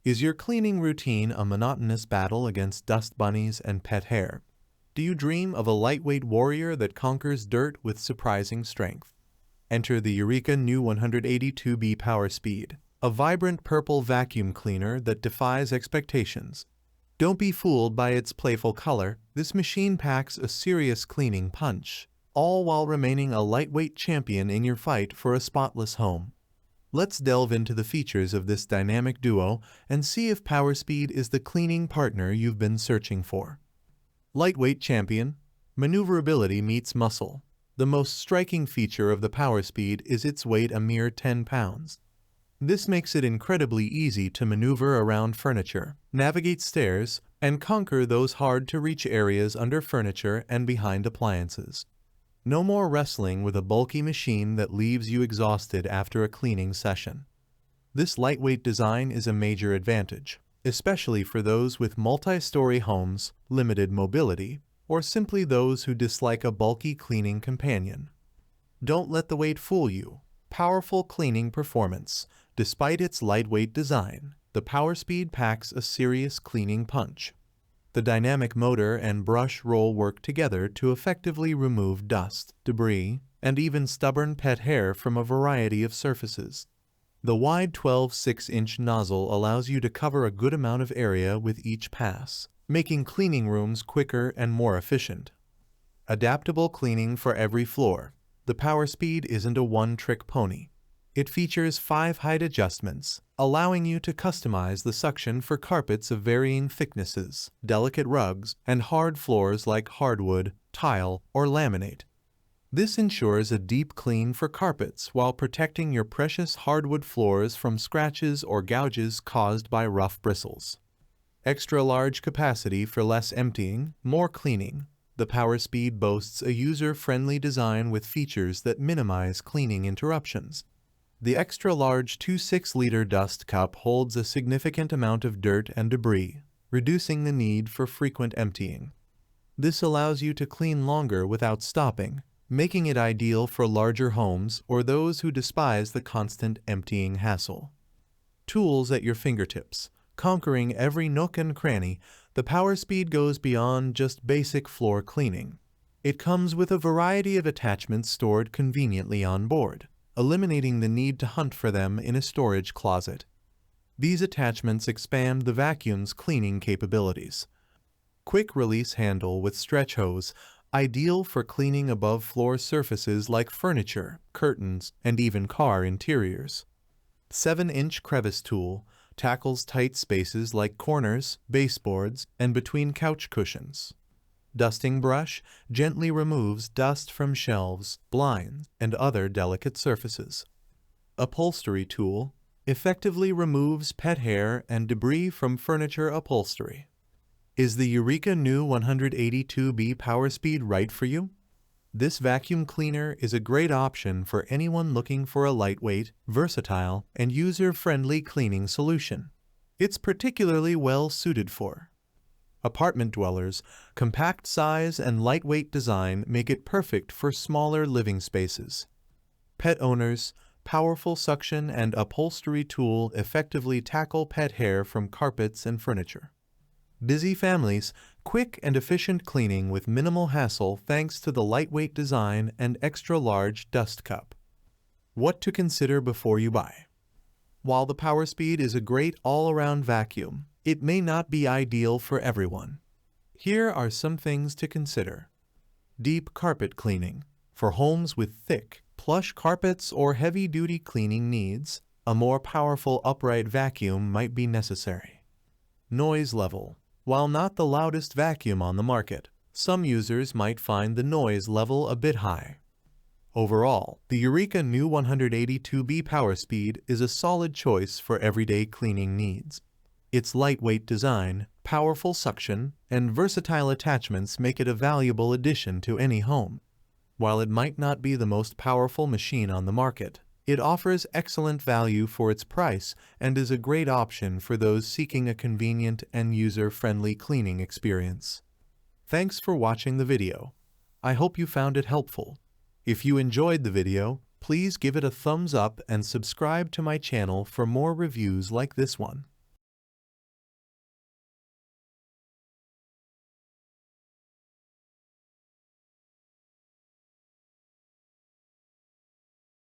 Is your cleaning routine a monotonous battle against dust bunnies and pet hair? Do you dream of a lightweight warrior that conquers dirt with surprising strength? Enter the Eureka NEU182B PowerSpeed, a vibrant purple vacuum cleaner that defies expectations. Don't be fooled by its playful color. This machine packs a serious cleaning punch, all while remaining a lightweight champion in your fight for a spotless home. Let's delve into the features of this dynamic duo and see if PowerSpeed is the cleaning partner you've been searching for. Lightweight champion. Maneuverability meets muscle. The most striking feature of the PowerSpeed is its weight, a mere 10 pounds. This makes it incredibly easy to maneuver around furniture, navigate stairs, and conquer those hard-to-reach areas under furniture and behind appliances. No more wrestling with a bulky machine that leaves you exhausted after a cleaning session. This lightweight design is a major advantage, especially for those with multi-story homes, limited mobility, or simply those who dislike a bulky cleaning companion. Don't let the weight fool you. Powerful cleaning performance. Despite its lightweight design, the PowerSpeed packs a serious cleaning punch. The dynamic motor and brush roll work together to effectively remove dust, debris, and even stubborn pet hair from a variety of surfaces. The wide 12/6-inch nozzle allows you to cover a good amount of area with each pass, making cleaning rooms quicker and more efficient. Adaptable cleaning for every floor. The PowerSpeed isn't a one-trick pony. It features 5 height adjustments, allowing you to customize the suction for carpets of varying thicknesses, delicate rugs, and hard floors like hardwood, tile, or laminate. This ensures a deep clean for carpets while protecting your precious hardwood floors from scratches or gouges caused by rough bristles. Extra large capacity for less emptying, more cleaning. The PowerSpeed boasts a user-friendly design with features that minimize cleaning interruptions. The extra-large 2.6-liter dust cup holds a significant amount of dirt and debris, reducing the need for frequent emptying. This allows you to clean longer without stopping, making it ideal for larger homes or those who despise the constant emptying hassle. Tools at your fingertips. Conquering every nook and cranny, the PowerSpeed goes beyond just basic floor cleaning. It comes with a variety of attachments stored conveniently on board, eliminating the need to hunt for them in a storage closet. These attachments expand the vacuum's cleaning capabilities. Quick release handle with stretch hose, ideal for cleaning above-floor surfaces like furniture, curtains, and even car interiors. 7-inch crevice tool, tackles tight spaces like corners, baseboards, and between couch cushions. Dusting brush gently removes dust from shelves, blinds, and other delicate surfaces. Upholstery tool effectively removes pet hair and debris from furniture upholstery. Is the Eureka NEU182B PowerSpeed right for you? This vacuum cleaner is a great option for anyone looking for a lightweight, versatile, and user-friendly cleaning solution. It's particularly well suited for apartment dwellers. Compact size and lightweight design make it perfect for smaller living spaces. Pet owners, powerful suction and upholstery tool effectively tackle pet hair from carpets and furniture. Busy families, quick and efficient cleaning with minimal hassle thanks to the lightweight design and extra-large dust cup. What to consider before you buy. While the PowerSpeed is a great all-around vacuum, it may not be ideal for everyone. Here are some things to consider. Deep carpet cleaning. For homes with thick, plush carpets or heavy-duty cleaning needs, a more powerful upright vacuum might be necessary. Noise level. While not the loudest vacuum on the market, some users might find the noise level a bit high. Overall, the Eureka NEU182B PowerSpeed is a solid choice for everyday cleaning needs. Its lightweight design, powerful suction, and versatile attachments make it a valuable addition to any home. While it might not be the most powerful machine on the market, it offers excellent value for its price and is a great option for those seeking a convenient and user-friendly cleaning experience. Thanks for watching the video. I hope you found it helpful. If you enjoyed the video, please give it a thumbs up and subscribe to my channel for more reviews like this one.